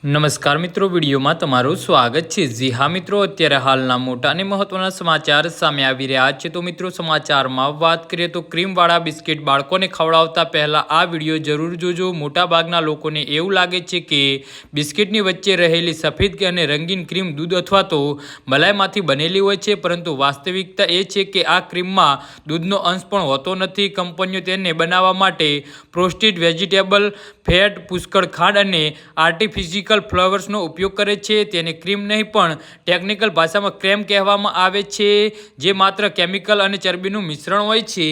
નમસ્કાર મિત્રો, વિડીયોમાં તમારું સ્વાગત છે। જી હા મિત્રો, અત્યારે હાલના મોટા અને મહત્વના સમાચાર સામે આવી રહ્યા છે। તો મિત્રો, સમાચારમાં વાત કરીએ તો ક્રીમવાળા બિસ્કિટ બાળકોને ખવડાવતા પહેલા આ વિડીયો જરૂર જોજો। મોટાભાગના લોકોને એવું લાગે છે કે બિસ્કિટની વચ્ચે રહેલી સફેદ અને રંગીન ક્રીમ દૂધ અથવા તો મલાઈમાંથી બનેલી હોય છે, પરંતુ વાસ્તવિકતા એ છે કે આ ક્રીમમાં દૂધનો અંશ પણ હોતો નથી। કંપનીઓ તેને બનાવવા માટે પ્રોસેસ્ડ વેજીટેબલ ફેટ, પુષ્કળ ખાંડ અને આર્ટિફિશિયલ ફ્લેવર્સનો ઉપયોગ કરે છે। તેને ક્રીમ નહીં પણ ટેકનિકલ ભાષામાં ક્રેમ કહેવામાં આવે છે, જે માત્ર કેમિકલ અને ચરબીનું મિશ્રણ હોય છે।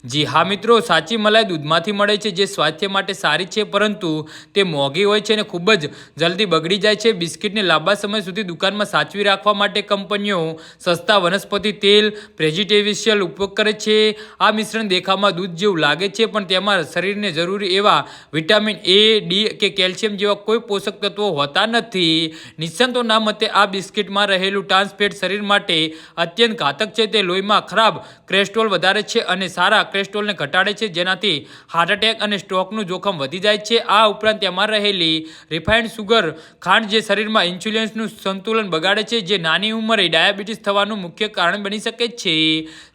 જી હા મિત્રો, સાચી મલાઈ દૂધમાંથી મળે છે, જે સ્વાસ્થ્ય માટે સારી છે, પરંતુ તે મોંઘી હોય છે અને ખૂબ જ જલ્દી બગડી જાય છે। બિસ્કિટને લાંબા સમય સુધી દુકાનમાં સાચવી રાખવા માટે કંપનીઓ સસ્તા વનસ્પતિ તેલ, પ્રેઝર્વેટિવ્સનો ઉપયોગ કરે છે। આ મિશ્રણ દેખાવમાં દૂધ જેવું લાગે છે, પણ તેમાં શરીરને જરૂરી એવા વિટામિન એ, ડી કે કેલ્શિયમ જેવા કોઈ પોષક તત્વો હોતા નથી। નિષ્ણાતોના મતે આ બિસ્કિટમાં રહેલું ટ્રાન્સ ફેટ શરીર માટે અત્યંત ઘાતક છે। તે લોહીમાં ખરાબ કોલેસ્ટ્રોલ વધારે છે અને સારા કોલેસ્ટ્રોલને ઘટાડે છે, જેનાથી હાર્ટ એટેક અને સ્ટ્રોકનું જોખમ વધી જાય છે। આ ઉપરાંત તેમાં રહેલી રિફાઇન્ડ સુગર ખાંડ જે શરીરમાં ઇન્સ્યુલિનનું સંતુલન બગાડે છે, જે નાની ઉંમરે ડાયાબિટીસ થવાનું મુખ્ય કારણ બની શકે છે।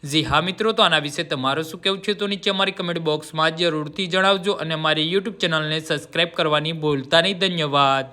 જી હા મિત્રો, તો આના વિશે તમારું શું કહેવું છે તો નીચે અમારી કમેન્ટ બોક્સમાં જરૂરથી જણાવજો અને અમારી યુટ્યુબ ચેનલને સબસ્ક્રાઈબ કરવાની ભૂલતા નહીં। ધન્યવાદ।